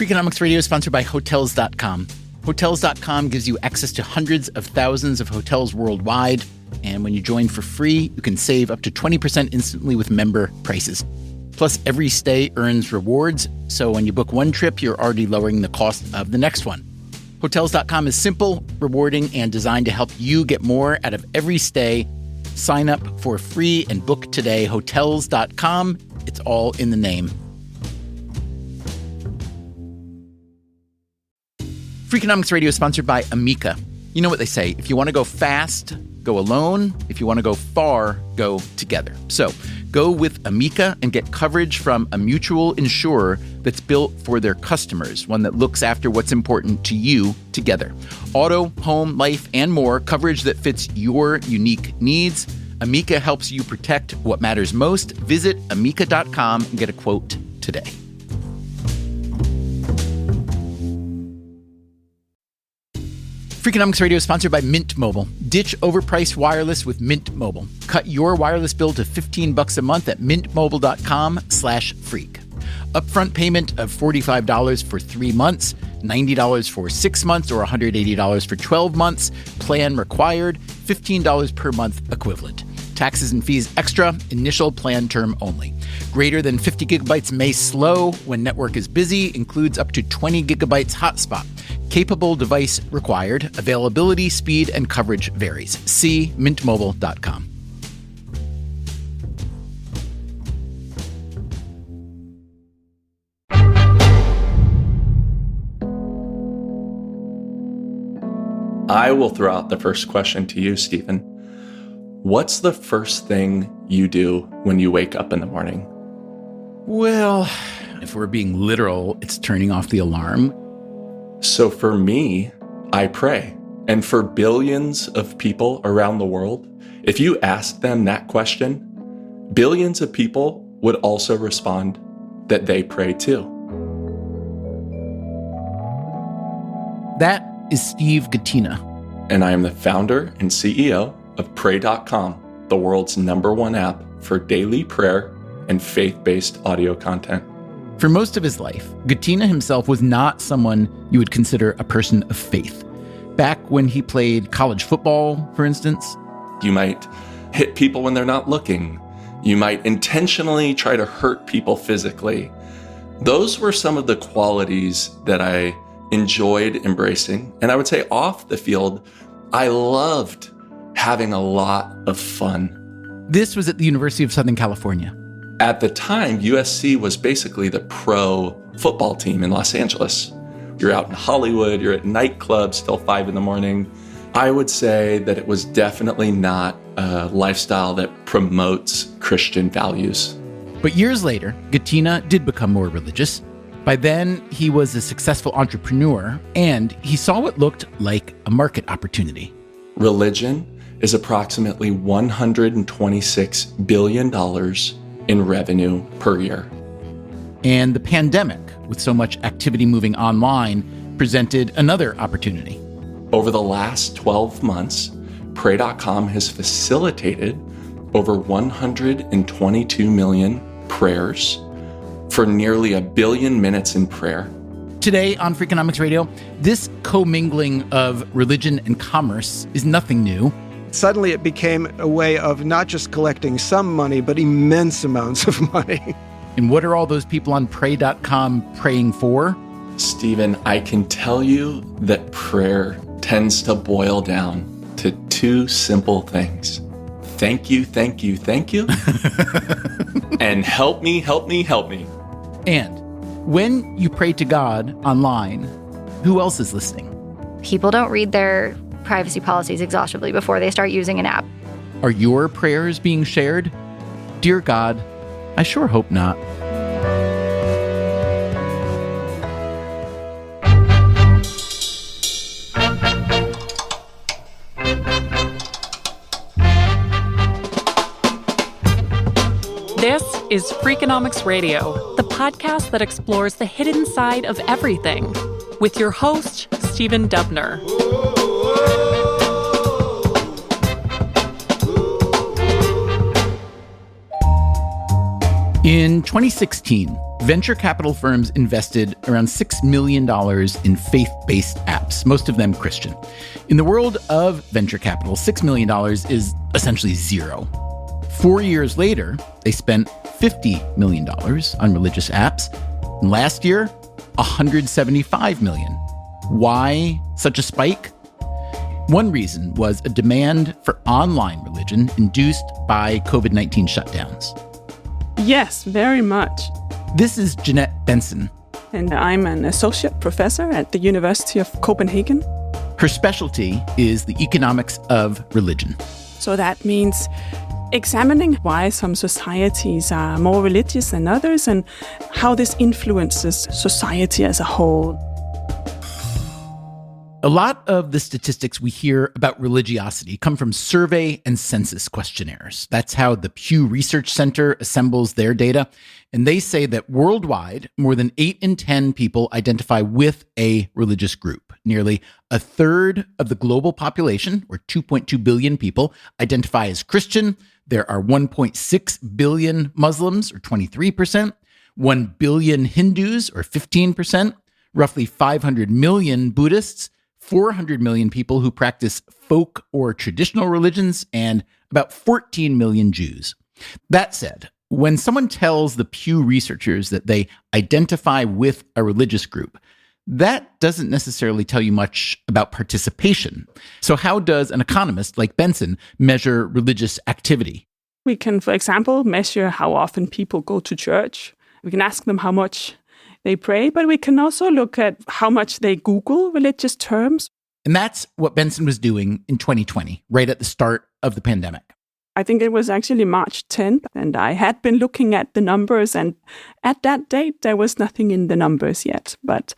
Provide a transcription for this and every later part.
Freakonomics Radio is sponsored by Hotels.com. Hotels.com gives you access to hundreds of thousands of hotels worldwide. And when you join for free, you can save up to 20% instantly with member prices. Plus, every stay earns rewards. So when you book one trip, you're already lowering the cost of the next one. Hotels.com is simple, rewarding, and designed to help you get more out of every stay. Sign up for free and book today. Hotels.com. It's all in the name. Freakonomics Radio is sponsored by Amica. You know what they say, if you want to go fast, go alone. If you want to go far, go together. So go with Amica and get coverage from a mutual insurer that's built for their customers, one that looks after what's important to you together. Auto, home, life, and more, coverage that fits your unique needs. Amica helps you protect what matters most. Visit amica.com and get a quote today. Freakonomics Radio is sponsored by Mint Mobile. Ditch overpriced wireless with Mint Mobile. Cut your wireless bill to $15 a month at mintmobile.com/freak. Upfront payment of $45 for 3 months, $90 for 6 months, or $180 for 12 months. Plan required, $15 per month equivalent. Taxes and fees extra, initial plan term only. Greater than 50 gigabytes may slow when network is busy, includes up to 20 gigabytes hotspot. Capable device required. Availability, speed, and coverage varies. See mintmobile.com. I will throw out the first question to you, Stephen. What's the first thing you do when you wake up in the morning? Well, if we're being literal, it's turning off the alarm. So for me, I pray. And for billions of people around the world, if you ask them that question, billions of people would also respond that they pray too. That is Steve Gattina. And I am the founder and CEO of Pray.com, the world's #1 app for daily prayer and faith-based audio content. For most of his life, Gattina himself was not someone you would consider a person of faith. Back when he played college football, for instance. You might hit people when they're not looking. You might intentionally try to hurt people physically. Those were some of the qualities that I enjoyed embracing. And I would say off the field, I loved having a lot of fun. This was at the University of Southern California. At the time, USC was basically the pro football team in Los Angeles. You're out in Hollywood, you're at nightclubs till 5 a.m. I would say that it was definitely not a lifestyle that promotes Christian values. But years later, Gattina did become more religious. By then, he was a successful entrepreneur, and he saw what looked like a market opportunity. Religion is approximately $126 billion in revenue per year. And the pandemic, with so much activity moving online, presented another opportunity. Over the last 12 months, Pray.com has facilitated over 122 million prayers for nearly 1 billion minutes in prayer. Today on Freakonomics Radio, this commingling of religion and commerce is nothing new. Suddenly it became a way of not just collecting some money, but immense amounts of money. And what are all those people on Pray.com praying for? Stephen, I can tell you that prayer tends to boil down to 2 simple things. Thank you, thank you, thank you. And help me, help me, help me. And when you pray to God online, who else is listening? People don't read their privacy policies exhaustively before they start using an app. Are your prayers being shared? Dear God, I sure hope not. This is Freakonomics Radio, the podcast that explores the hidden side of everything, with your host, Stephen Dubner. In 2016, venture capital firms invested around $6 million in faith-based apps, most of them Christian. In the world of venture capital, $6 million is essentially zero. 4 years later, they spent $50 million on religious apps. And last year, $175 million. Why such a spike? One reason was a demand for online religion induced by COVID-19 shutdowns. Yes, very much. This is Jeanette Bentzen. And I'm an associate professor at the University of Copenhagen. Her specialty is the economics of religion. So that means examining why some societies are more religious than others and how this influences society as a whole. A lot of the statistics we hear about religiosity come from survey and census questionnaires. That's how the Pew Research Center assembles their data. And they say that worldwide, more than 8 in 10 people identify with a religious group. Nearly a third of the global population, or 2.2 billion people, identify as Christian. There are 1.6 billion Muslims, or 23%, 1 billion Hindus, or 15%, roughly 500 million Buddhists, 400 million people who practice folk or traditional religions, and about 14 million Jews. That said, when someone tells the Pew researchers that they identify with a religious group, that doesn't necessarily tell you much about participation. So how does an economist like Bentzen measure religious activity? We can, for example, measure how often people go to church. We can ask them how much they pray, but we can also look at how much they Google religious terms. And that's what Bentzen was doing in 2020, right at the start of the pandemic. I think it was actually March 10th, and I had been looking at the numbers, and at that date, there was nothing in the numbers yet. But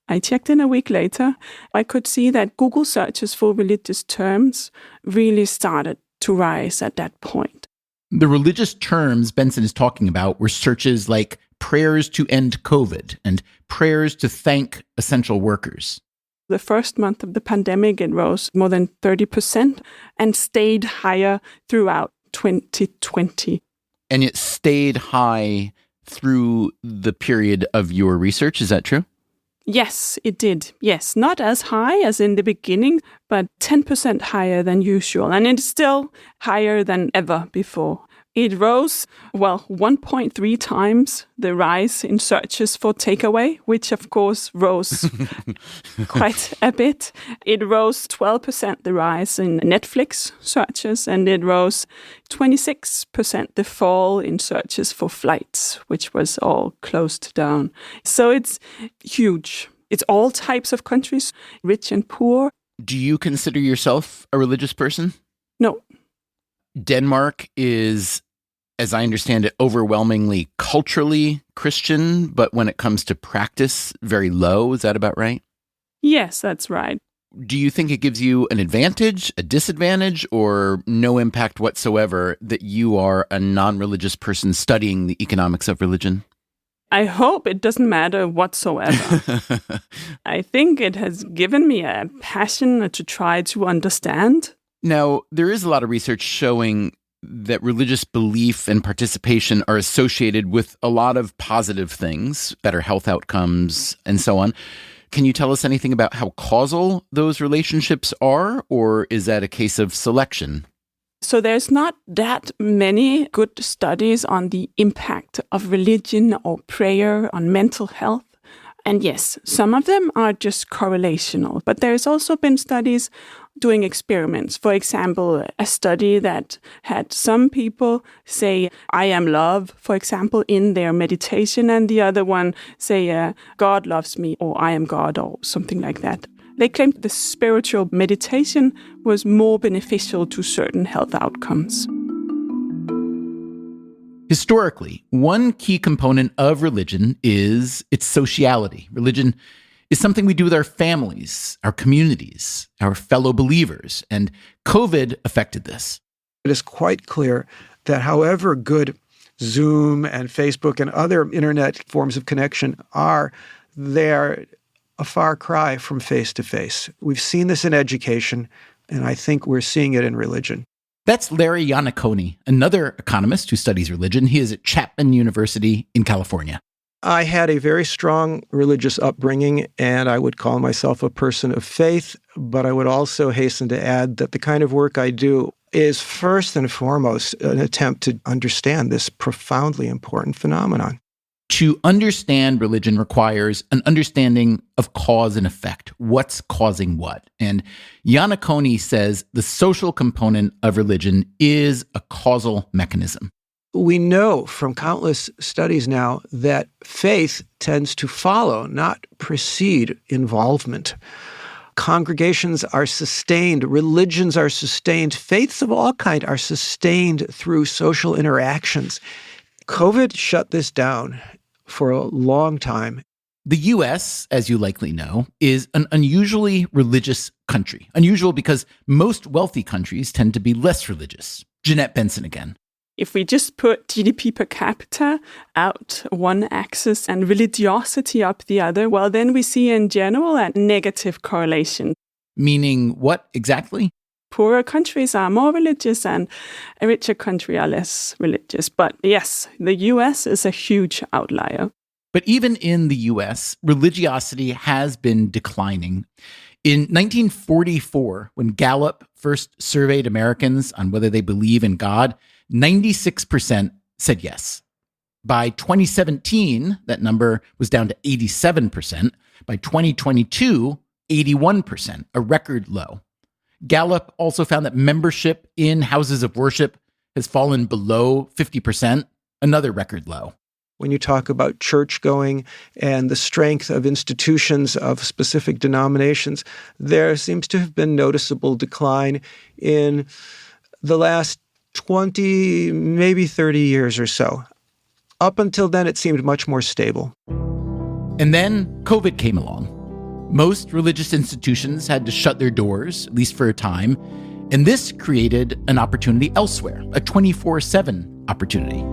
I checked in a week later. I could see that Google searches for religious terms really started to rise at that point. The religious terms Bentzen is talking about were searches like prayers to end COVID and prayers to thank essential workers. The first month of the pandemic, it rose more than 30% and stayed higher throughout 2020. And it stayed high through the period of your research, is that true? Yes, it did. Yes, not as high as in the beginning, but 10% higher than usual. And it's still higher than ever before. It rose, 1.3 times the rise in searches for takeaway, which of course rose quite a bit. It rose 12% the rise in Netflix searches, and it rose 26% the fall in searches for flights, which was all closed down. So it's huge. It's all types of countries, rich and poor. Do you consider yourself a religious person? No. Denmark is, as I understand it, overwhelmingly culturally Christian, but when it comes to practice, very low. Is that about right? Yes, that's right. Do you think it gives you an advantage, a disadvantage, or no impact whatsoever that you are a non-religious person studying the economics of religion? I hope it doesn't matter whatsoever. I think it has given me a passion to try to understand. Now, there is a lot of research showing that religious belief and participation are associated with a lot of positive things, better health outcomes, and so on. Can you tell us anything about how causal those relationships are, or is that a case of selection? So there's not that many good studies on the impact of religion or prayer on mental health. And yes, some of them are just correlational, but there's also been studies doing experiments. For example, a study that had some people say, I am love, for example, in their meditation, and the other one say, God loves me, or I am God, or something like that. They claimed the spiritual meditation was more beneficial to certain health outcomes. Historically, one key component of religion is its sociality. Religion is something we do with our families, our communities, our fellow believers, and COVID affected this. It is quite clear that however good Zoom and Facebook and other internet forms of connection are, they're a far cry from face-to-face. We've seen this in education, and I think we're seeing it in religion. That's Larry Iannaccone, another economist who studies religion. He is at Chapman University in California. I had a very strong religious upbringing, and I would call myself a person of faith, but I would also hasten to add that the kind of work I do is first and foremost an attempt to understand this profoundly important phenomenon. To understand religion requires an understanding of cause and effect. What's causing what? And Iannacone says the social component of religion is a causal mechanism. We know from countless studies now that faith tends to follow, not precede, involvement. Congregations are sustained, religions are sustained, faiths of all kind are sustained through social interactions. COVID shut this down for a long time. The U.S., as you likely know, is an unusually religious country. Unusual because most wealthy countries tend to be less religious. Jeanette Benson again. If we just put GDP per capita out one axis and religiosity up the other, well, then we see in general a negative correlation. Meaning what exactly? Poorer countries are more religious and a richer country are less religious. But yes, the US is a huge outlier. But even in the US, religiosity has been declining. In 1944, when Gallup first surveyed Americans on whether they believe in God, 96% said yes. By 2017, that number was down to 87%. By 2022, 81%, a record low. Gallup also found that membership in houses of worship has fallen below 50%, another record low. When you talk about church going and the strength of institutions of specific denominations, there seems to have been noticeable decline in the last 20, maybe 30 years or so. Up until then, it seemed much more stable. And then COVID came along. Most religious institutions had to shut their doors, at least for a time, and this created an opportunity elsewhere, a 24/7 opportunity.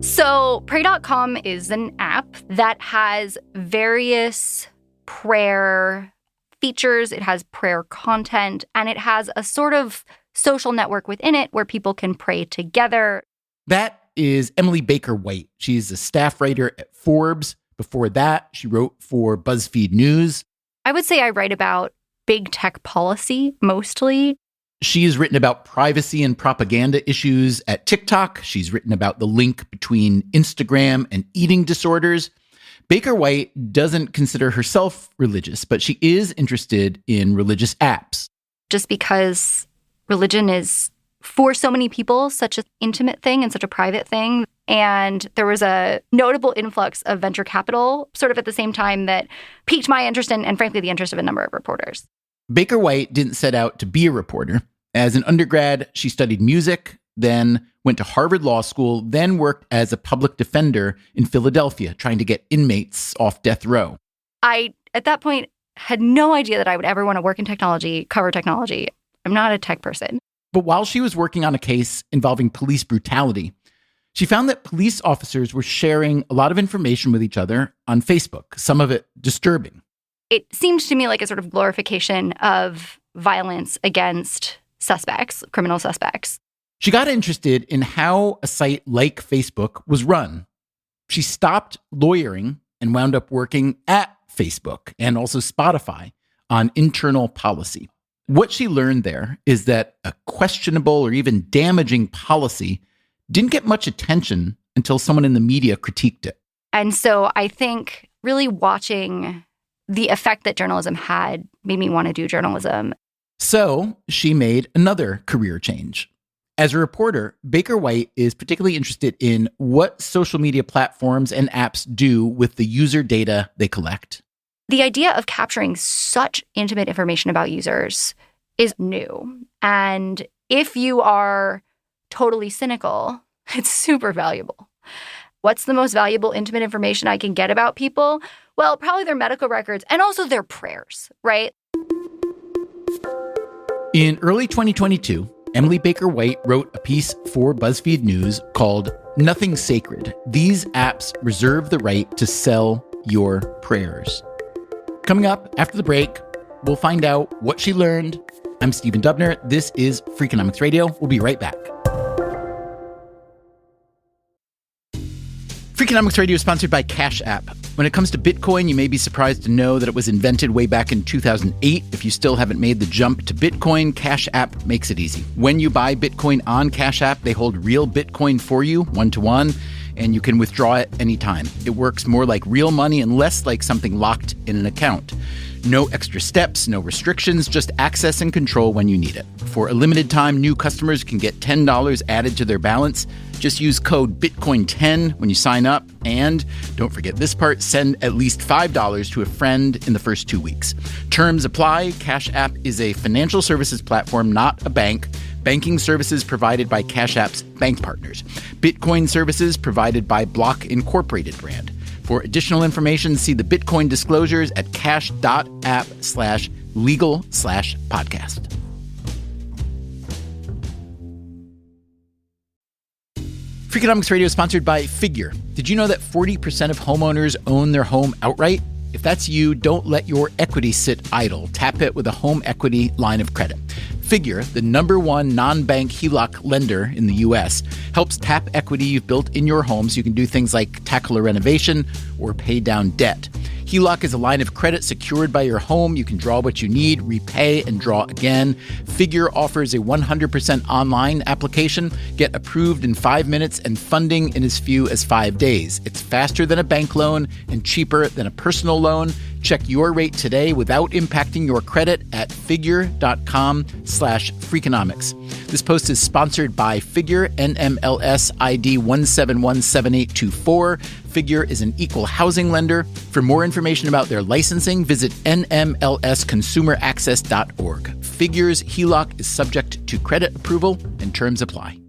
So Pray.com is an app that has various prayer features. It has prayer content, and it has a sort of social network within it where people can pray together. That is Emily Baker White. She's a staff writer at Forbes. Before that, she wrote for BuzzFeed News. I would say I write about big tech policy mostly. She's written about privacy and propaganda issues at TikTok. She's written about the link between Instagram and eating disorders. Baker White doesn't consider herself religious, but she is interested in religious apps. Just because religion is, for so many people, such an intimate thing and such a private thing. And there was a notable influx of venture capital sort of at the same time that piqued my interest and frankly, the interest of a number of reporters. Baker White didn't set out to be a reporter. As an undergrad, she studied music, then went to Harvard Law School, then worked as a public defender in Philadelphia, trying to get inmates off death row. I, at that point, had no idea that I would ever want to work in technology, cover technology. I'm not a tech person. But while she was working on a case involving police brutality, she found that police officers were sharing a lot of information with each other on Facebook, some of it disturbing. It seemed to me like a sort of glorification of violence against suspects, criminal suspects. She got interested in how a site like Facebook was run. She stopped lawyering and wound up working at Facebook and also Spotify on internal policy. What she learned there is that a questionable or even damaging policy didn't get much attention until someone in the media critiqued it. And so I think really watching the effect that journalism had made me want to do journalism. So she made another career change. As a reporter, Baker White is particularly interested in what social media platforms and apps do with the user data they collect. The idea of capturing such intimate information about users is new. And if you are totally cynical, it's super valuable. What's the most valuable intimate information I can get about people? Well, probably their medical records and also their prayers, right? In early 2022, Emily Baker White wrote a piece for BuzzFeed News called Nothing Sacred. These apps reserve the right to sell your prayers. Coming up after the break, we'll find out what she learned. I'm Stephen Dubner. This is Freakonomics Radio. We'll be right back. Freakonomics Radio is sponsored by Cash App. When it comes to Bitcoin, you may be surprised to know that it was invented way back in 2008. If you still haven't made the jump to Bitcoin, Cash App makes it easy. When you buy Bitcoin on Cash App, they hold real Bitcoin for you, one-to-one, and you can withdraw it anytime. It works more like real money and less like something locked in an account. No extra steps, no restrictions, just access and control when you need it. For a limited time, new customers can get $10 added to their balance. Just use code BITCOIN10 when you sign up. And don't forget this part, send at least $5 to a friend in the first 2 weeks. Terms apply. Cash App is a financial services platform, not a bank. Banking services provided by Cash App's bank partners. Bitcoin services provided by Block Incorporated brand. For additional information, see the Bitcoin disclosures at cash.app/legal/podcast. Freakonomics Radio is sponsored by Figure. Did you know that 40% of homeowners own their home outright? If that's you, don't let your equity sit idle. Tap it with a home equity line of credit. Figure, the #1 non-bank HELOC lender in the U.S., helps tap equity you've built in your home so you can do things like tackle a renovation or pay down debt. HELOC is a line of credit secured by your home. You can draw what you need, repay, and draw again. Figure offers a 100% online application. Get approved in 5 minutes and funding in as few as 5 days. It's faster than a bank loan and cheaper than a personal loan. Check your rate today without impacting your credit at figure.com/Freakonomics. This post is sponsored by Figure, NMLS ID 1717824. Figure is an equal housing lender. For more information about their licensing, visit nmlsconsumeraccess.org. Figure's HELOC is subject to credit approval and terms apply.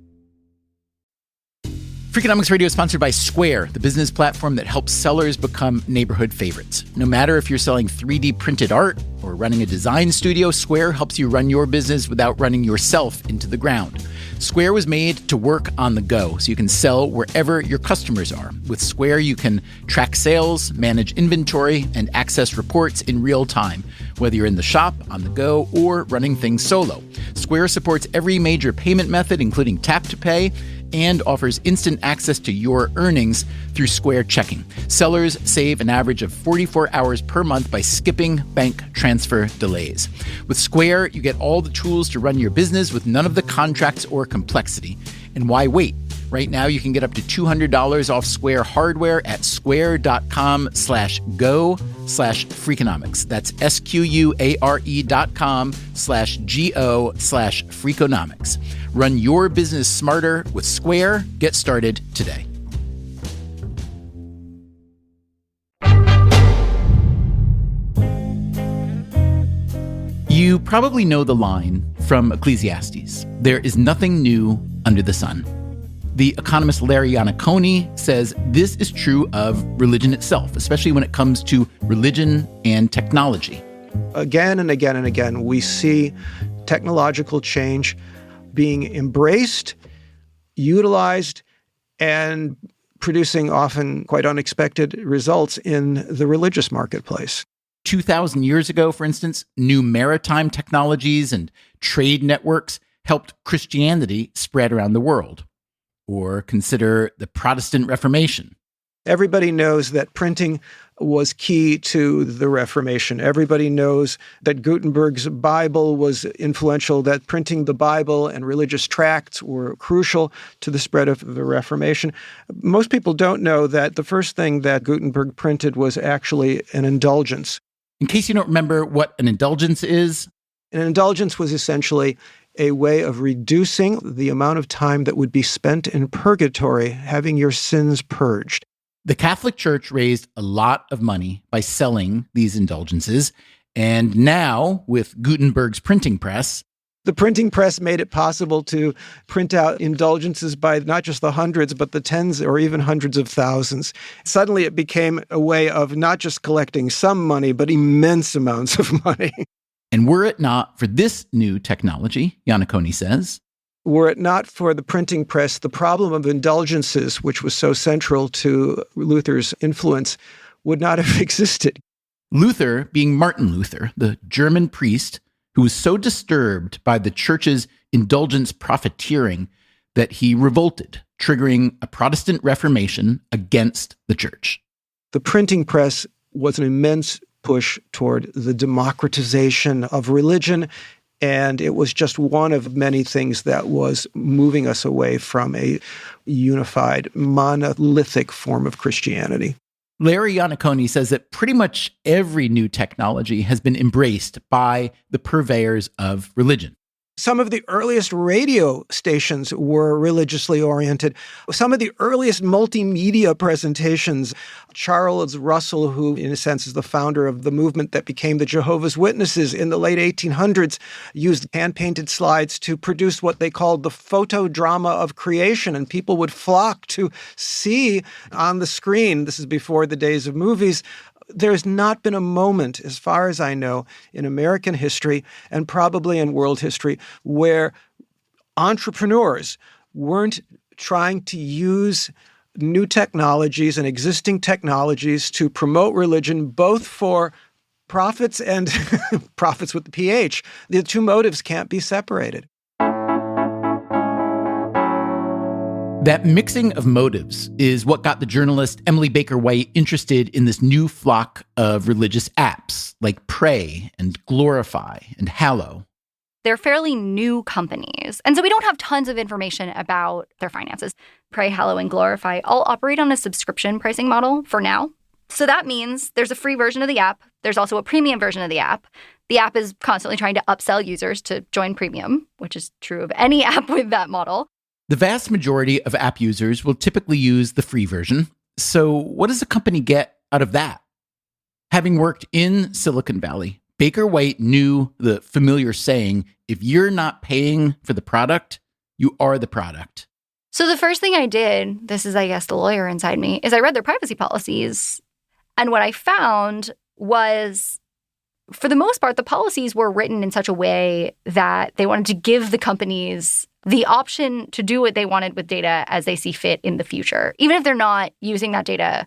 Freakonomics Radio is sponsored by Square, the business platform that helps sellers become neighborhood favorites. No matter if you're selling 3D printed art or running a design studio, Square helps you run your business without running yourself into the ground. Square was made to work on the go, so you can sell wherever your customers are. With Square, you can track sales, manage inventory, and access reports in real time, whether you're in the shop, on the go, or running things solo. Square supports every major payment method, including tap to pay, and offers instant access to your earnings through Square Checking. Sellers save an average of 44 hours per month by skipping bank transfer delays. With Square, you get all the tools to run your business with none of the contracts or complexity. And why wait? Right now, you can get up to $200 off Square hardware at square.com/go/Freakonomics. That's SQUARE.com/GO/Freakonomics. Run your business smarter with Square. Get started today. You probably know the line from Ecclesiastes, "There is nothing new under the sun." The economist Larry Iannacone says this is true of religion itself, especially when it comes to religion and technology. Again and again and again, we see technological change being embraced, utilized, and producing often quite unexpected results in the religious marketplace. 2,000 years ago, for instance, new maritime technologies and trade networks helped Christianity spread around the world. Or consider the Protestant Reformation. Everybody knows that printing was key to the Reformation. Everybody knows that Gutenberg's Bible was influential, that printing the Bible and religious tracts were crucial to the spread of the Reformation. Most people don't know that the first thing that Gutenberg printed was actually an indulgence. In case you don't remember what an indulgence is, an indulgence was essentially a way of reducing the amount of time that would be spent in purgatory, having your sins purged. The Catholic Church raised a lot of money by selling these indulgences, and now, with Gutenberg's printing press, the printing press made it possible to print out indulgences by not just the hundreds, but the tens or even hundreds of thousands. Suddenly it became a way of not just collecting some money, but immense amounts of money. And were it not for this new technology, Iannacone says, were it not for the printing press, the problem of indulgences, which was so central to Luther's influence, would not have existed. Luther, being Martin Luther, the German priest who was so disturbed by the church's indulgence profiteering that he revolted, triggering a Protestant Reformation against the church. The printing press was an immense push toward the democratization of religion, and it was just one of many things that was moving us away from a unified, monolithic form of Christianity. Larry Iannacone says that pretty much every new technology has been embraced by the purveyors of religion. Some of the earliest radio stations were religiously oriented. Some of the earliest multimedia presentations, Charles Russell, who in a sense is the founder of the movement that became the Jehovah's Witnesses in the late 1800s, used hand-painted slides to produce what they called the photodrama of creation, and people would flock to see on the screen, this is before the days of movies, there's not been a moment, as far as I know, in American history and probably in world history where entrepreneurs weren't trying to use new technologies and existing technologies to promote religion, both for profits and profits with the PH. The two motives can't be separated. That mixing of motives is what got the journalist Emily Baker White interested in this new flock of religious apps like Pray and Glorify and Hallow. They're fairly new companies, and so we don't have tons of information about their finances. Pray, Hallow, and Glorify all operate on a subscription pricing model for now. So that means there's a free version of the app. There's also a premium version of the app. The app is constantly trying to upsell users to join premium, which is true of any app with that model. The vast majority of app users will typically use the free version. So what does a company get out of that? Having worked in Silicon Valley, Baker White knew the familiar saying, if you're not paying for the product, you are the product. So the first thing I did, this is, I guess, the lawyer inside me, is I read their privacy policies. And what I found was, for the most part, the policies were written in such a way that they wanted to give the companies the option to do what they wanted with data as they see fit in the future, even if they're not using that data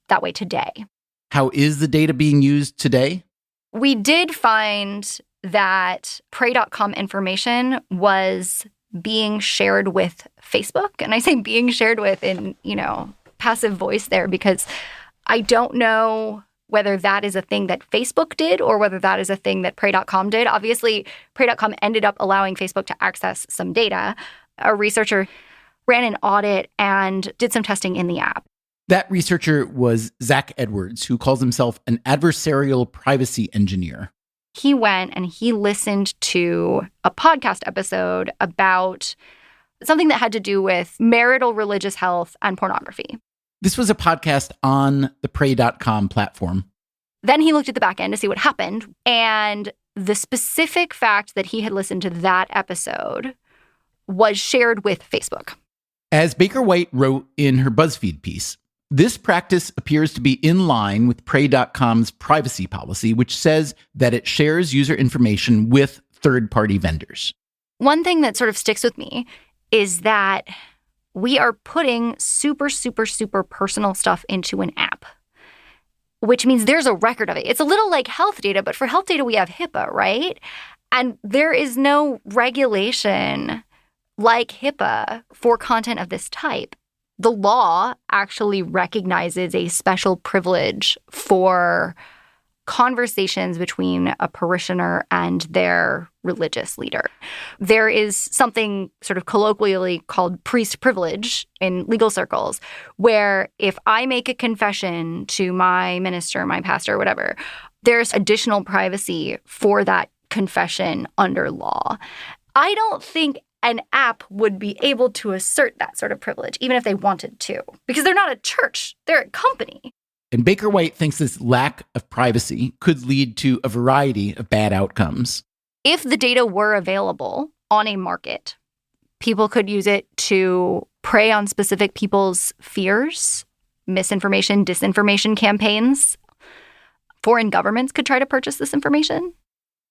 that way today. How is the data being used today? We did find that Pray.com information was being shared with Facebook. And I say being shared with in, passive voice there, because I don't know whether that is a thing that Facebook did or whether that is a thing that Pray.com did. Obviously, Pray.com ended up allowing Facebook to access some data. A researcher ran an audit and did some testing in the app. That researcher was Zach Edwards, who calls himself an adversarial privacy engineer. He went and he listened to a podcast episode about something that had to do with marital religious health and pornography. This was a podcast on the Pray.com platform. Then he looked at the back end to see what happened. And the specific fact that he had listened to that episode was shared with Facebook. As Baker White wrote in her BuzzFeed piece, this practice appears to be in line with Pray.com's privacy policy, which says that it shares user information with third-party vendors. One thing that sort of sticks with me is that we are putting super, super, super personal stuff into an app, which means there's a record of it. It's a little like health data, but for health data, we have HIPAA, right? And there is no regulation like HIPAA for content of this type. The law actually recognizes a special privilege for conversations between a parishioner and their religious leader. There is something sort of colloquially called priest privilege in legal circles, where if I make a confession to my minister, my pastor, whatever, there's additional privacy for that confession under law. I don't think an app would be able to assert that sort of privilege, even if they wanted to, because they're not a church, they're a company. And Baker White thinks this lack of privacy could lead to a variety of bad outcomes. If the data were available on a market, people could use it to prey on specific people's fears, misinformation, disinformation campaigns. Foreign governments could try to purchase this information.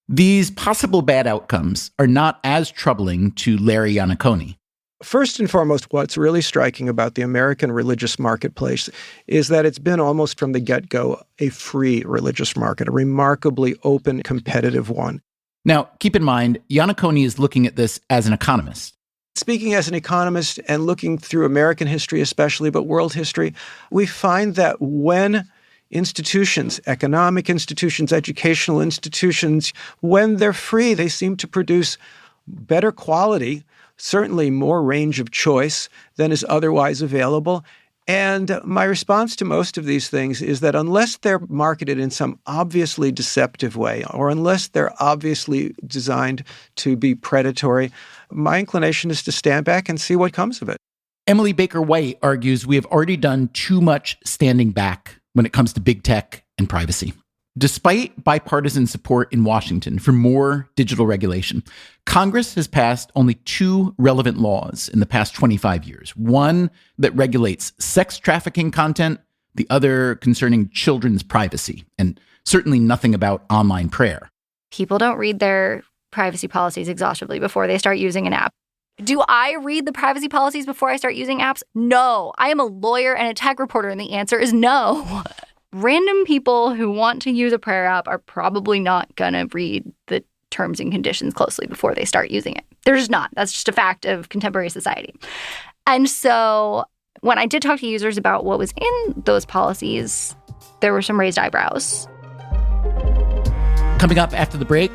These possible bad outcomes are not as troubling to Larry Iannacone. First and foremost, what's really striking about the American religious marketplace is that it's been almost from the get-go a free religious market, a remarkably open, competitive one. Now, keep in mind, Iannacone is looking at this as an economist. Speaking as an economist and looking through American history especially, but world history, we find that when institutions, economic institutions, educational institutions, when they're free, they seem to produce better quality, certainly more range of choice than is otherwise available. And my response to most of these things is that unless they're marketed in some obviously deceptive way, or unless they're obviously designed to be predatory, my inclination is to stand back and see what comes of it. Emily Baker White argues we have already done too much standing back when it comes to big tech and privacy. Despite bipartisan support in Washington for more digital regulation, Congress has passed only 2 relevant laws in the past 25 years. One that regulates sex trafficking content, the other concerning children's privacy, and certainly nothing about online prayer. People don't read their privacy policies exhaustively before they start using an app. Do I read the privacy policies before I start using apps? No. I am a lawyer and a tech reporter, and the answer is no. Random people who want to use a prayer app are probably not going to read the terms and conditions closely before they start using it. They're just not. That's just a fact of contemporary society. And so when I did talk to users about what was in those policies, there were some raised eyebrows. Coming up after the break,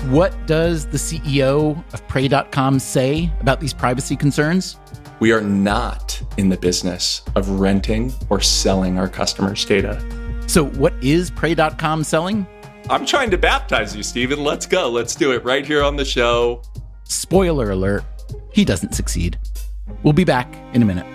what does the CEO of Pray.com say about these privacy concerns? We are not in the business of renting or selling our customers' data. So what is Pray.com selling? I'm trying to baptize you, Stephen. Let's go. Let's do it right here on the show. Spoiler alert, he doesn't succeed. We'll be back in a minute.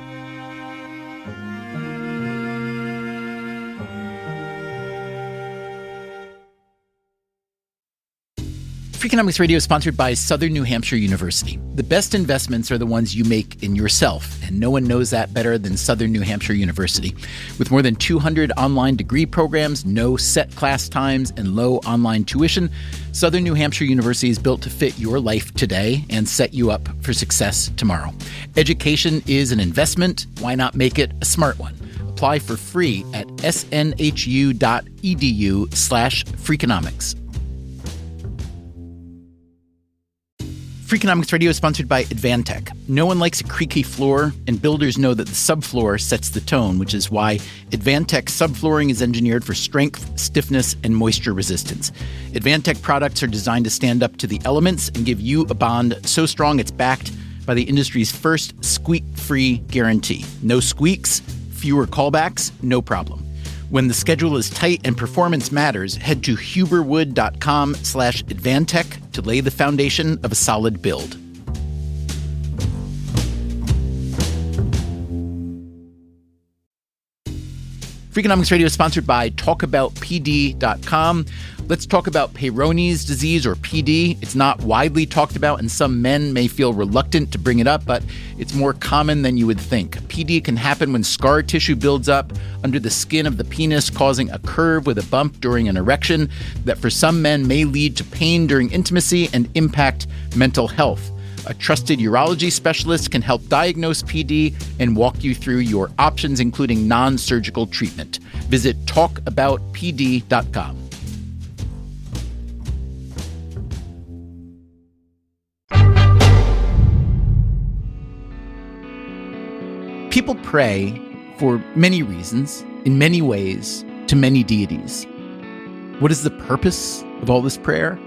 Freakonomics Radio is sponsored by Southern New Hampshire University. The best investments are the ones you make in yourself, and no one knows that better than Southern New Hampshire University. With more than 200 online degree programs, no set class times, and low online tuition, Southern New Hampshire University is built to fit your life today and set you up for success tomorrow. Education is an investment. Why not make it a smart one? Apply for free at snhu.edu/Freakonomics. Freakonomics Radio is sponsored by Advantech. No one likes a creaky floor, and builders know that the subfloor sets the tone, which is why Advantech subflooring is engineered for strength, stiffness, and moisture resistance. Advantech products are designed to stand up to the elements and give you a bond so strong it's backed by the industry's first squeak-free guarantee. No squeaks, fewer callbacks, no problem. When the schedule is tight and performance matters, head to huberwood.com/Advantech to lay the foundation of a solid build. Freakonomics Radio is sponsored by TalkAboutPD.com. Let's talk about Peyronie's disease, or PD. It's not widely talked about, and some men may feel reluctant to bring it up, but it's more common than you would think. PD can happen when scar tissue builds up under the skin of the penis, causing a curve with a bump during an erection that for some men may lead to pain during intimacy and impact mental health. A trusted urology specialist can help diagnose PD and walk you through your options, including non-surgical treatment. Visit talkaboutpd.com. People pray for many reasons, in many ways, to many deities. What is the purpose of all this prayer?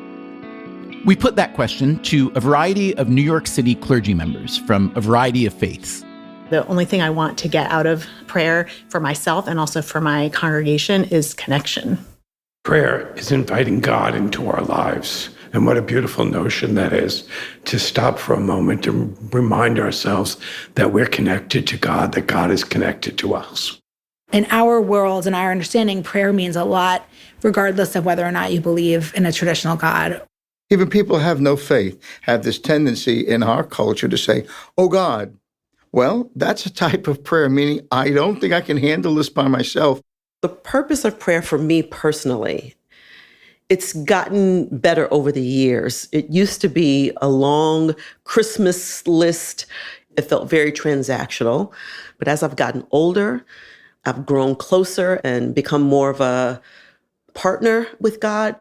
We put that question to a variety of New York City clergy members from a variety of faiths. The only thing I want to get out of prayer for myself and also for my congregation is connection. Prayer is inviting God into our lives. And what a beautiful notion that is, to stop for a moment and remind ourselves that we're connected to God, that God is connected to us. In our world and our understanding, prayer means a lot, regardless of whether or not you believe in a traditional God. Even people who have no faith have this tendency in our culture to say, oh God. Well, that's a type of prayer, meaning I don't think I can handle this by myself. The purpose of prayer for me personally, it's gotten better over the years. It used to be a long Christmas list. It felt very transactional. But as I've gotten older, I've grown closer and become more of a partner with God.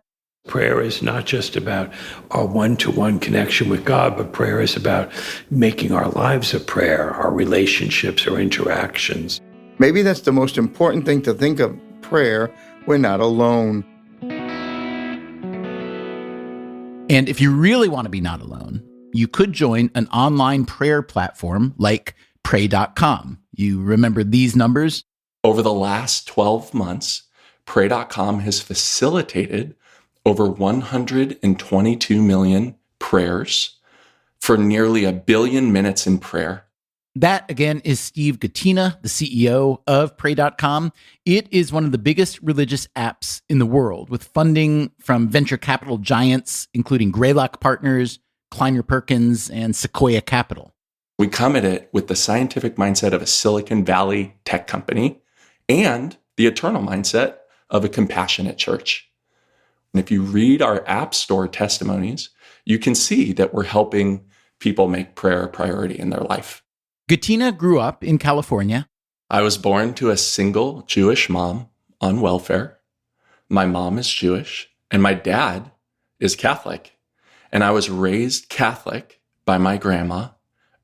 Prayer is not just about our one-to-one connection with God, but prayer is about making our lives a prayer, our relationships, our interactions. Maybe that's the most important thing to think of prayer. We're not alone. And if you really want to be not alone, you could join an online prayer platform like Pray.com. You remember these numbers? Over the last 12 months, Pray.com has facilitated over 122 million prayers for nearly 1 billion minutes in prayer. That, again, is Steve Gattina, the CEO of Pray.com. It is one of the biggest religious apps in the world, with funding from venture capital giants, including Greylock Partners, Kleiner Perkins, and Sequoia Capital. We come at it with the scientific mindset of a Silicon Valley tech company and the eternal mindset of a compassionate church. And if you read our App Store testimonies, you can see that we're helping people make prayer a priority in their life. Gattina grew up in California. I was born to a single Jewish mom on welfare. My mom is Jewish, and my dad is Catholic. And I was raised Catholic by my grandma,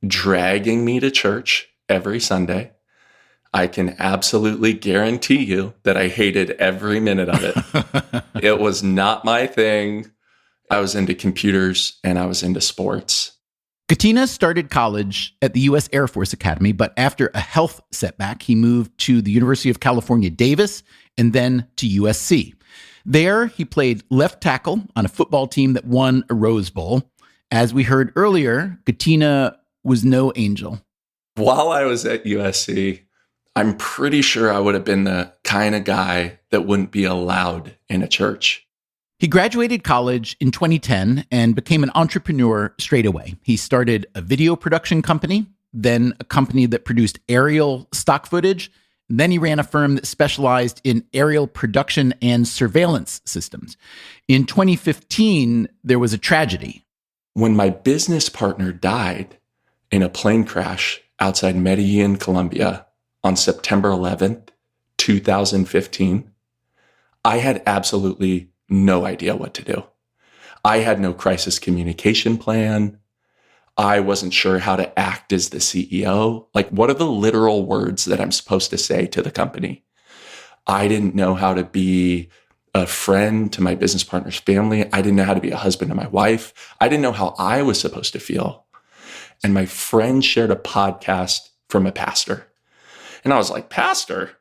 dragging me to church every Sunday. I can absolutely guarantee you that I hated every minute of it. It was not my thing. I was into computers and I was into sports. Gattina started college at the U.S. Air Force Academy, but after a health setback, he moved to the University of California, Davis, and then to USC. There, he played left tackle on a football team that won a Rose Bowl. As we heard earlier, Gattina was no angel. While I was at USC, I'm pretty sure I would have been the kind of guy that wouldn't be allowed in a church. He graduated college in 2010 and became an entrepreneur straight away. He started a video production company, then a company that produced aerial stock footage. Then he ran a firm that specialized in aerial production and surveillance systems. In 2015, there was a tragedy. When my business partner died in a plane crash outside Medellin, Colombia, on September 11th, 2015, I had absolutely no idea what to do. I had no crisis communication plan. I wasn't sure how to act as the CEO. Like, what are the literal words that I'm supposed to say to the company? I didn't know how to be a friend to my business partner's family. I didn't know how to be a husband to my wife. I didn't know how I was supposed to feel. And my friend shared a podcast from a pastor. And I was like, pastor?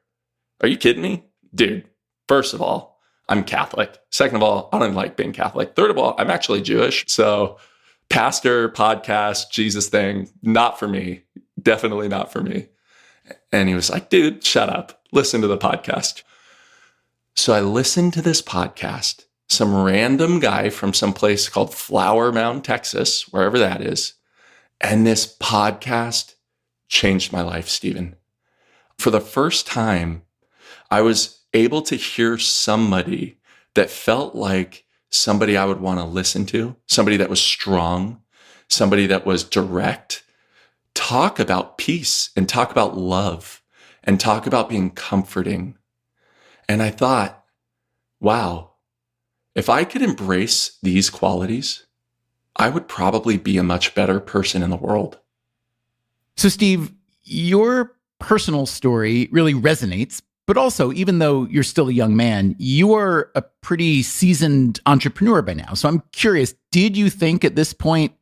Are you kidding me? Dude, first of all, I'm Catholic. Second of all, I don't like being Catholic. Third of all, I'm actually Jewish. So pastor, podcast, Jesus thing, not for me. Definitely not for me. And he was like, dude, shut up. Listen to the podcast. So I listened to this podcast. Some random guy from some place called Flower Mound, Texas, wherever that is. And this podcast changed my life, Stephen. For the first time, I was able to hear somebody that felt like somebody I would want to listen to, somebody that was strong, somebody that was direct, talk about peace and talk about love and talk about being comforting. And I thought, wow, if I could embrace these qualities, I would probably be a much better person in the world. So, Steve, your personal story really resonates, but also, even though you're still a young man, you are a pretty seasoned entrepreneur by now. So I'm curious, did you think at this point,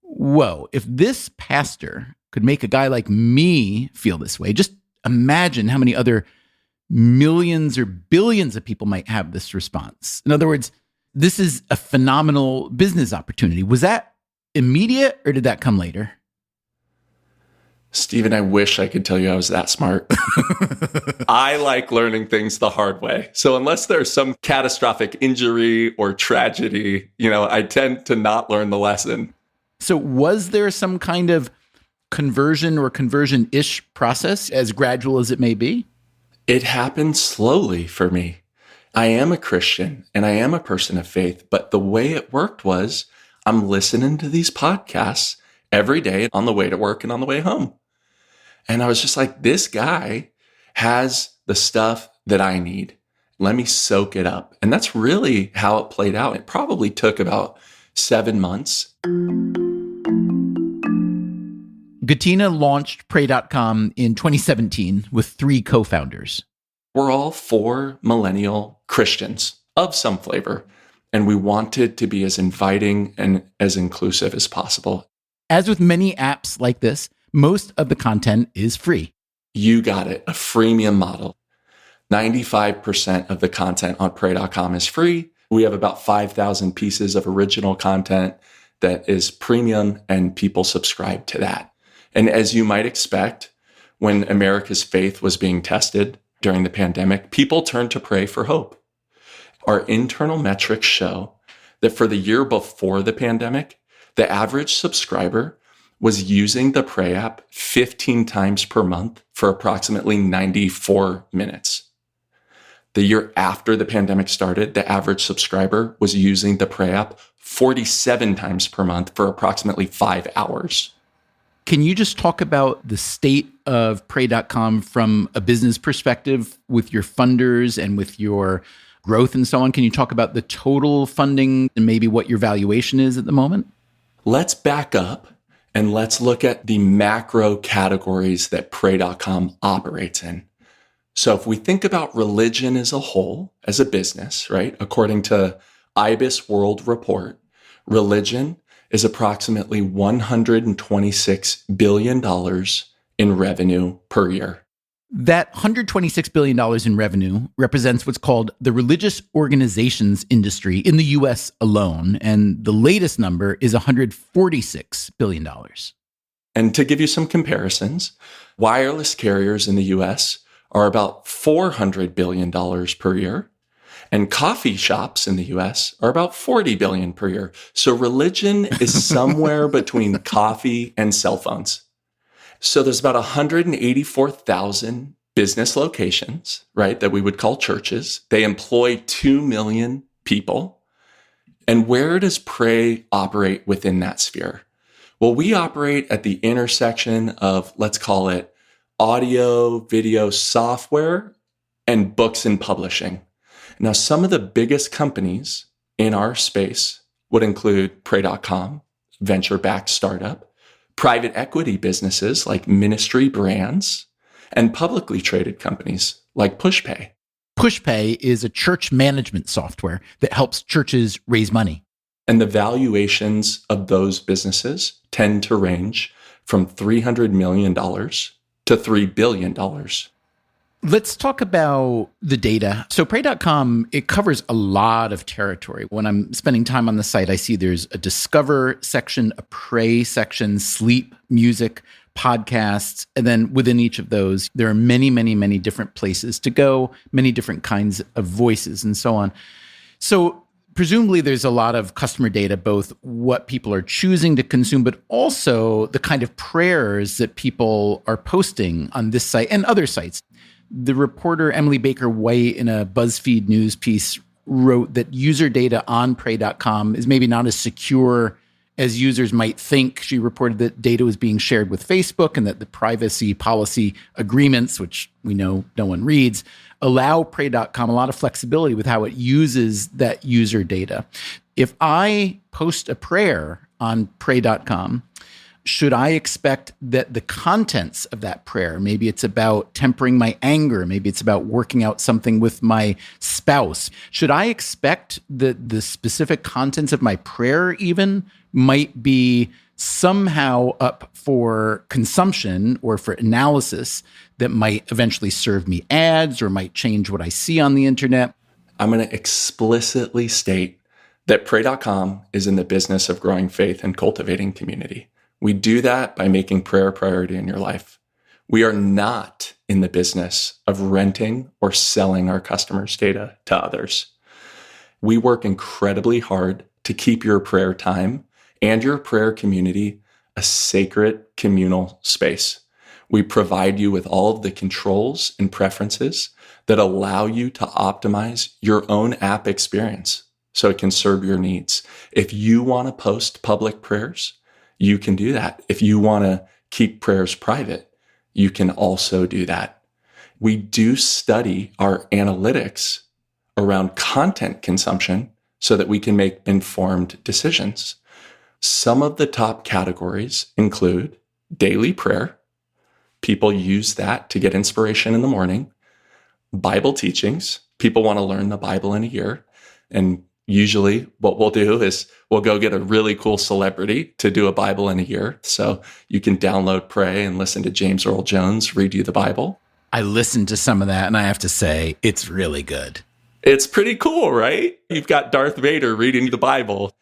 whoa, if this pastor could make a guy like me feel this way, just imagine how many other millions or billions of people might have this response. In other words, this is a phenomenal business opportunity. Was that immediate or did that come later? Stephen, I wish I could tell you I was that smart. I like learning things the hard way. So unless there's some catastrophic injury or tragedy, I tend to not learn the lesson. So was there some kind of conversion or conversion-ish process, as gradual as it may be? It happened slowly for me. I am a Christian and I am a person of faith, but the way it worked was I'm listening to these podcasts every day on the way to work and on the way home. And I was just like, this guy has the stuff that I need. Let me soak it up. And that's really how it played out. It probably took about 7 months. Gatina launched Pray.com in 2017 with 3 co-founders. We're all 4 millennial Christians of some flavor, and we wanted to be as inviting and as inclusive as possible. As with many apps like this, most of the content is free. You got it, a freemium model. 95% of the content on Pray.com is free. We have about 5,000 pieces of original content that is premium, and people subscribe to that. And as you might expect, when America's faith was being tested during the pandemic, people turned to Pray for hope. Our internal metrics show that for the year before the pandemic, the average subscriber was using the Pray app 15 times per month for approximately 94 minutes. The year after the pandemic started, the average subscriber was using the Pray app 47 times per month for approximately 5 hours. Can you just talk about the state of Pray.com from a business perspective with your funders and with your growth and so on? Can you talk about the total funding and maybe what your valuation is at the moment? Let's back up and let's look at the macro categories that Pray.com operates in. So if we think about religion as a whole, as a business, right? According to IBIS World Report, religion is approximately $126 billion in revenue per year. That $126 billion in revenue represents what's called the religious organizations industry in the US alone. And the latest number is $146 billion. And to give you some comparisons, wireless carriers in the US are about $400 billion per year. And coffee shops in the US are about $40 billion per year. So religion is somewhere between coffee and cell phones. So there's about 184,000 business locations, right, that we would call churches. They employ 2 million people. And where does Pray operate within that sphere? Well, we operate at the intersection of, let's call it, audio, video software, and books and publishing. Now, some of the biggest companies in our space would include Pray.com, venture-backed startup, private equity businesses like Ministry Brands, and publicly traded companies like Pushpay. Pushpay is a church management software that helps churches raise money. And the valuations of those businesses tend to range from $300 million to $3 billion. Let's talk about the data. So Pray.com, it covers a lot of territory. When I'm spending time on the site, I see there's a Discover section, a Pray section, sleep, music, podcasts. And then within each of those, there are many, many, many different places to go, many different kinds of voices and so on. So presumably there's a lot of customer data, both what people are choosing to consume, but also the kind of prayers that people are posting on this site and other sites. The reporter Emily Baker White in a BuzzFeed news piece wrote that user data on Pray.com is maybe not as secure as users might think. She reported that data was being shared with Facebook and that the privacy policy agreements, which we know no one reads, allow Pray.com a lot of flexibility with how it uses that user data. If I post a prayer on Pray.com, should I expect that the contents of that prayer, maybe it's about tempering my anger, maybe it's about working out something with my spouse, should I expect that the specific contents of my prayer even might be somehow up for consumption or for analysis that might eventually serve me ads or might change what I see on the internet? I'm going to explicitly state that Pray.com is in the business of growing faith and cultivating community. We do that by making prayer a priority in your life. We are not in the business of renting or selling our customers' data to others. We work incredibly hard to keep your prayer time and your prayer community a sacred communal space. We provide you with all of the controls and preferences that allow you to optimize your own app experience so it can serve your needs. If you want to post public prayers, you can do that. If you want to keep prayers private, you can also do that. We do study our analytics around content consumption so that we can make informed decisions. Some of the top categories include daily prayer. People use that to get inspiration in the morning. Bible teachings. People want to learn the Bible in a year. And usually what we'll do is we'll go get a really cool celebrity to do a Bible in a year. So you can download Pray and listen to James Earl Jones read you the Bible. I listened to some of that, and I have to say, it's really good. It's pretty cool, right? You've got Darth Vader reading the Bible.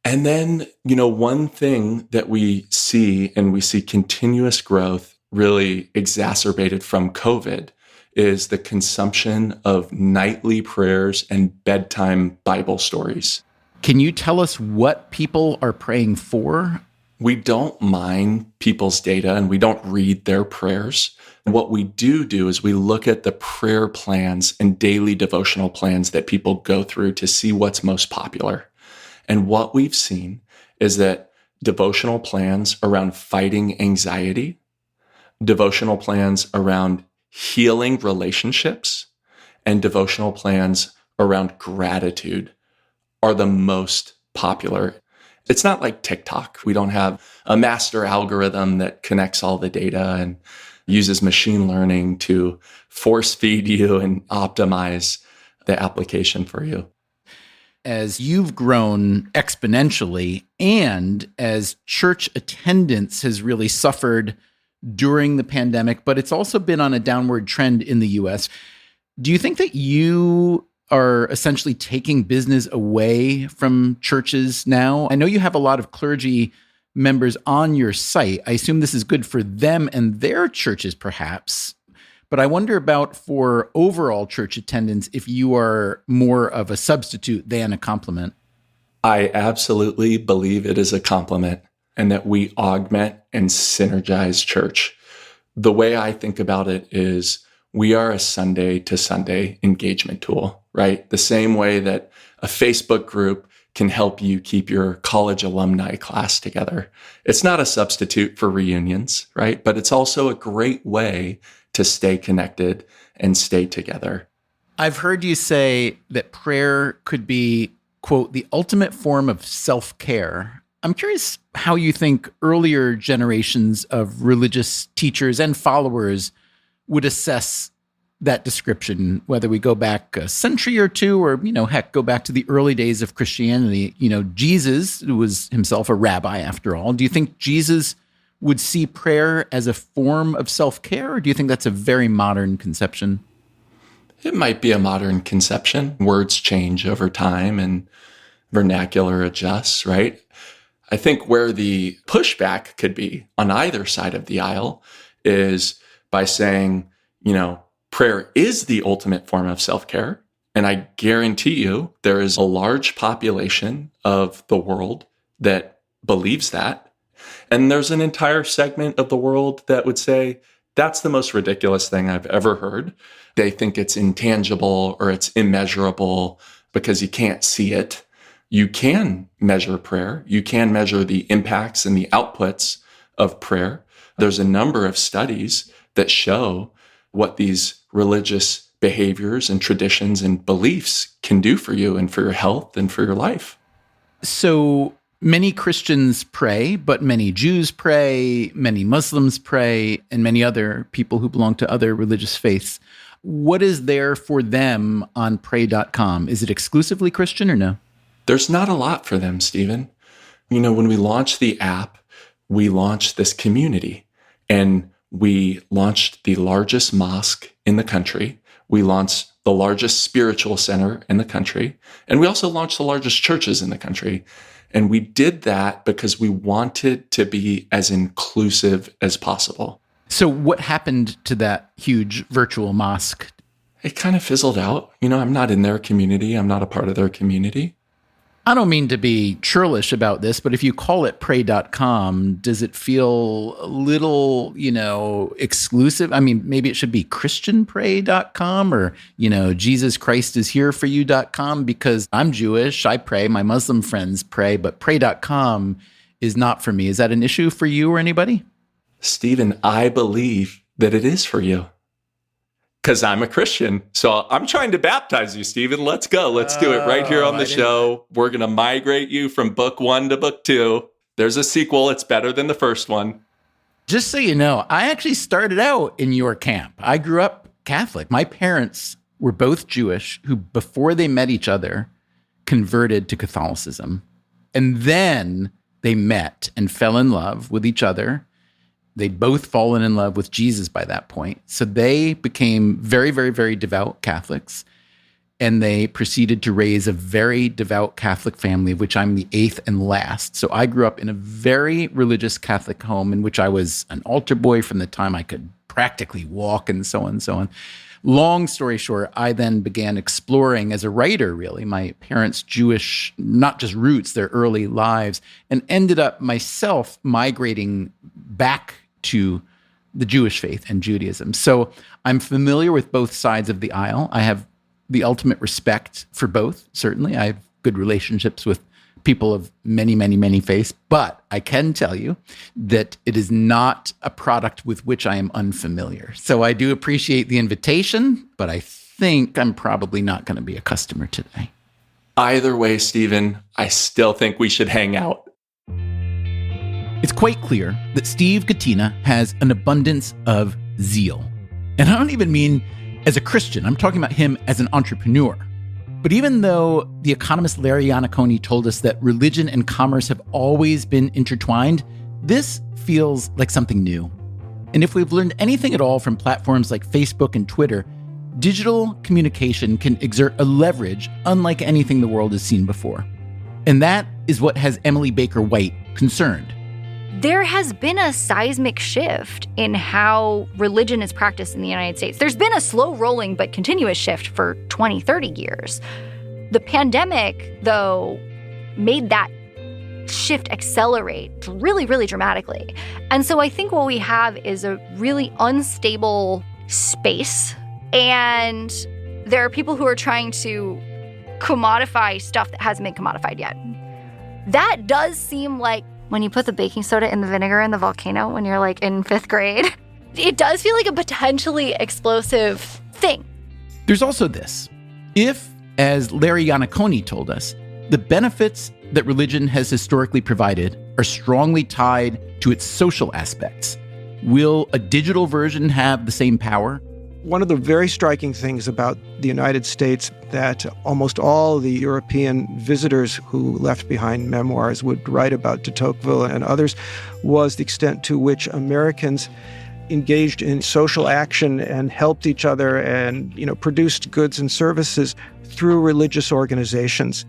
And then, one thing that we see, and we see continuous growth really exacerbated from COVID, is the consumption of nightly prayers and bedtime Bible stories. Can you tell us what people are praying for? We don't mine people's data and we don't read their prayers. What we do is we look at the prayer plans and daily devotional plans that people go through to see what's most popular. And what we've seen is that devotional plans around fighting anxiety, devotional plans around healing relationships, and devotional plans around gratitude are the most popular. It's not like TikTok. We don't have a master algorithm that connects all the data and uses machine learning to force feed you and optimize the application for you. As you've grown exponentially and as church attendance has really suffered during the pandemic, but it's also been on a downward trend in the US, do you think that you are essentially taking business away from churches now? I know you have a lot of clergy members on your site. I assume this is good for them and their churches, perhaps. But I wonder about for overall church attendance, if you are more of a substitute than a complement. I absolutely believe it is a complement and that we augment and synergize church. The way I think about it is we are a Sunday to Sunday engagement tool, right? The same way that a Facebook group can help you keep your college alumni class together. It's not a substitute for reunions, right? But it's also a great way to stay connected and stay together. I've heard you say that prayer could be, quote, the ultimate form of self-care. I'm curious how you think earlier generations of religious teachers and followers would assess that description, whether we go back a century or two or, heck, go back to the early days of Christianity. Jesus, who was himself a rabbi after all, do you think Jesus would see prayer as a form of self-care, or do you think that's a very modern conception? It might be a modern conception. Words change over time and vernacular adjusts, right? I think where the pushback could be on either side of the aisle is by saying, prayer is the ultimate form of self-care. And I guarantee you there is a large population of the world that believes that. And there's an entire segment of the world that would say, that's the most ridiculous thing I've ever heard. They think it's intangible or it's immeasurable because you can't see it. You can measure prayer. You can measure the impacts and the outputs of prayer. There's a number of studies that show what these religious behaviors and traditions and beliefs can do for you and for your health and for your life. So many Christians pray, but many Jews pray, many Muslims pray, and many other people who belong to other religious faiths. What is there for them on pray.com? Is it exclusively Christian or no? There's not a lot for them, Stephen. When we launched the app, we launched this community and we launched the largest mosque in the country. We launched the largest spiritual center in the country. And we also launched the largest churches in the country. And we did that because we wanted to be as inclusive as possible. So what happened to that huge virtual mosque? It kind of fizzled out. I'm not in their community. I'm not a part of their community. I don't mean to be churlish about this, but if you call it pray.com, does it feel a little, exclusive? I mean, maybe it should be christianpray.com or, Jesus Christ is here for you.com because I'm Jewish, I pray, my Muslim friends pray, but pray.com is not for me. Is that an issue for you or anybody? Stephen, I believe that it is for you. Because I'm a Christian. So I'm trying to baptize you, Stephen. Let's go. Let's do it right here on the show. We're going to migrate you from book 1 to book 2. There's a sequel. It's better than the first one. Just so you know, I actually started out in your camp. I grew up Catholic. My parents were both Jewish who, before they met each other, converted to Catholicism. And then they met and fell in love with each other. They'd both fallen in love with Jesus by that point. So they became very, very, very devout Catholics. And they proceeded to raise a very devout Catholic family, of which I'm the 8th and last. So I grew up in a very religious Catholic home in which I was an altar boy from the time I could practically walk and so on and so on. Long story short, I then began exploring as a writer, really, my parents' Jewish, not just roots, their early lives, and ended up myself migrating back to the Jewish faith and Judaism. So I'm familiar with both sides of the aisle. I have the ultimate respect for both, certainly. I have good relationships with people of many, many, many faiths, but I can tell you that it is not a product with which I am unfamiliar. So I do appreciate the invitation, but I think I'm probably not going to be a customer today. Either way, Stephen, I still think we should hang out. It's quite clear that Steve Gattina has an abundance of zeal. And I don't even mean as a Christian. I'm talking about him as an entrepreneur. But even though the economist Larry Iannacone told us that religion and commerce have always been intertwined, this feels like something new. And if we've learned anything at all from platforms like Facebook and Twitter, digital communication can exert a leverage unlike anything the world has seen before. And that is what has Emily Baker White concerned. There has been a seismic shift in how religion is practiced in the United States. There's been a slow-rolling but continuous shift for 20, 30 years. The pandemic, though, made that shift accelerate really, really dramatically. And so I think what we have is a really unstable space, and there are people who are trying to commodify stuff that hasn't been commodified yet. That does seem like when you put the baking soda in the vinegar in the volcano when you're like in 5th grade, it does feel like a potentially explosive thing. There's also this. If, as Larry Iannacone told us, the benefits that religion has historically provided are strongly tied to its social aspects, will a digital version have the same power? One of the very striking things about the United States that almost all the European visitors who left behind memoirs would write about, de Tocqueville and others, was the extent to which Americans engaged in social action and helped each other and, produced goods and services through religious organizations.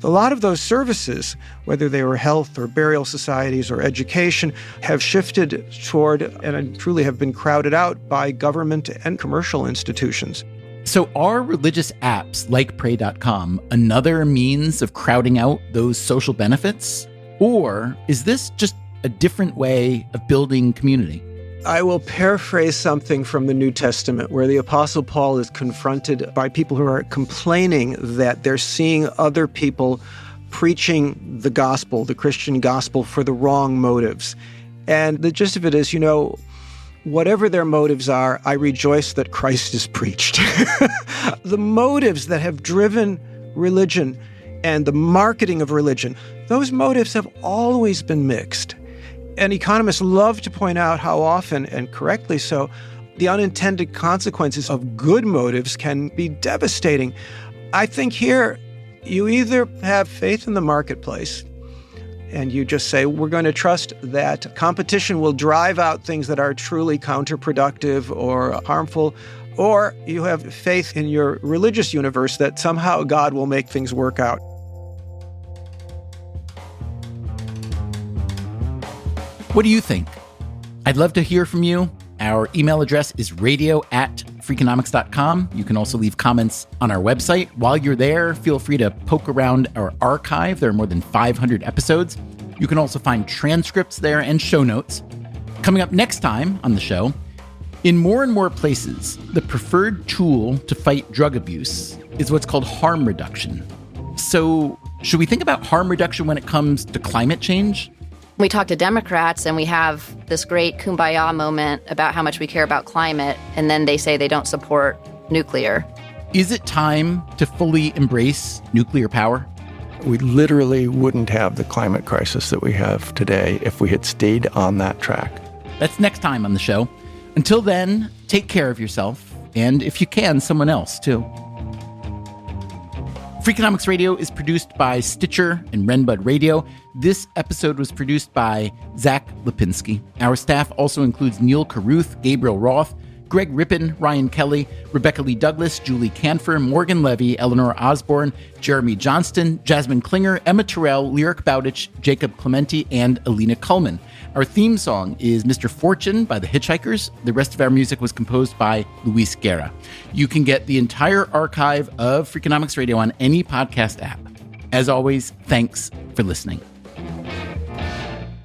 A lot of those services, whether they were health or burial societies or education, have shifted toward and truly have been crowded out by government and commercial institutions. So are religious apps like Pray.com another means of crowding out those social benefits? Or is this just a different way of building community? I will paraphrase something from the New Testament where the Apostle Paul is confronted by people who are complaining that they're seeing other people preaching the gospel, the Christian gospel, for the wrong motives. And the gist of it is, whatever their motives are, I rejoice that Christ is preached. The motives that have driven religion and the marketing of religion, those motives have always been mixed. And economists love to point out how often, and correctly so, the unintended consequences of good motives can be devastating. I think here, you either have faith in the marketplace, and you just say, we're going to trust that competition will drive out things that are truly counterproductive or harmful, or you have faith in your religious universe that somehow God will make things work out. What do you think? I'd love to hear from you. Our email address is radio@freakonomics.com. You can also leave comments on our website. While you're there, feel free to poke around our archive. There are more than 500 episodes. You can also find transcripts there and show notes. Coming up next time on the show, in more and more places, the preferred tool to fight drug abuse is what's called harm reduction. So, should we think about harm reduction when it comes to climate change? We talk to Democrats and we have this great kumbaya moment about how much we care about climate, and then they say they don't support nuclear. Is it time to fully embrace nuclear power? We literally wouldn't have the climate crisis that we have today if we had stayed on that track. That's next time on the show. Until then, take care of yourself, and if you can, someone else too. Freakonomics Radio is produced by Stitcher and Renbud Radio. This episode was produced by Zach Lipinski. Our staff also includes Neil Carruth, Gabriel Roth, Greg Rippin, Ryan Kelly, Rebecca Lee Douglas, Julie Canfer, Morgan Levy, Eleanor Osborne, Jeremy Johnston, Jasmine Klinger, Emma Terrell, Lyric Bowditch, Jacob Clementi, and Alina Kuhlman. Our theme song is Mr. Fortune by the Hitchhikers. The rest of our music was composed by Luis Guerra. You can get the entire archive of Freakonomics Radio on any podcast app. As always, thanks for listening.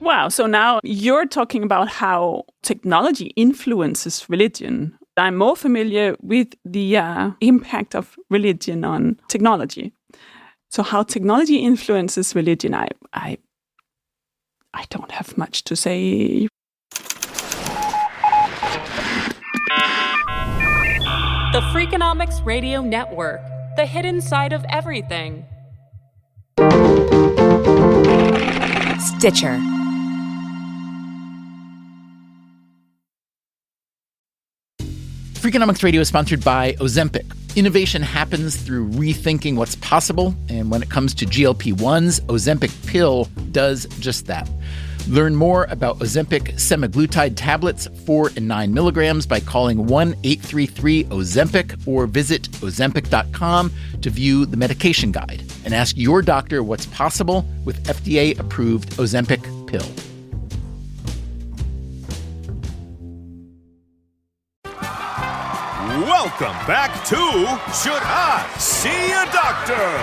Wow, so now you're talking about how technology influences religion. I'm more familiar with the impact of religion on technology. So how technology influences religion, I don't have much to say. The Freakonomics Radio Network, the hidden side of everything. Stitcher. Freakonomics Radio is sponsored by Ozempic. Innovation happens through rethinking what's possible, and when it comes to GLP-1s, Ozempic pill does just that. Learn more about Ozempic semaglutide tablets, 4 and 9 milligrams, by calling 1-833-OZEMPIC or visit Ozempic.com to view the medication guide and ask your doctor what's possible with FDA-approved Ozempic pill. Welcome back to Should I See a Doctor?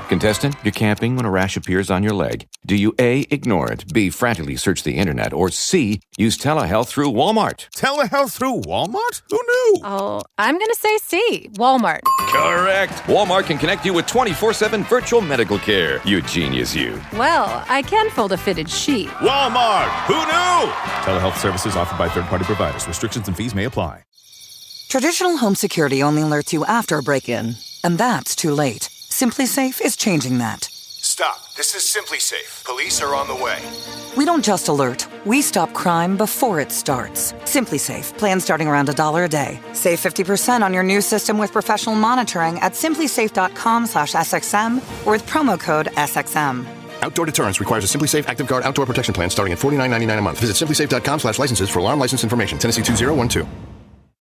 Contestant, you're camping when a rash appears on your leg. Do you A, ignore it, B, frantically search the internet, or C, use telehealth through Walmart? Telehealth through Walmart? Who knew? Oh, I'm going to say C, Walmart. Correct. Walmart can connect you with 24/7 virtual medical care. You genius, you. Well, I can fold a fitted sheet. Walmart. Who knew? Telehealth services offered by third-party providers. Restrictions and fees may apply. Traditional home security only alerts you after a break-in, and that's too late. SimpliSafe is changing that. Stop. This is SimpliSafe. Police are on the way. We don't just alert, we stop crime before it starts. SimpliSafe, plan starting around $1 a day. Save 50% on your new system with professional monitoring at simplisafe.com/SXM or with promo code SXM. Outdoor deterrence requires a SimpliSafe Active Guard outdoor protection plan starting at $49.99 a month. Visit simplisafe.com/licenses for alarm license information. Tennessee 2012.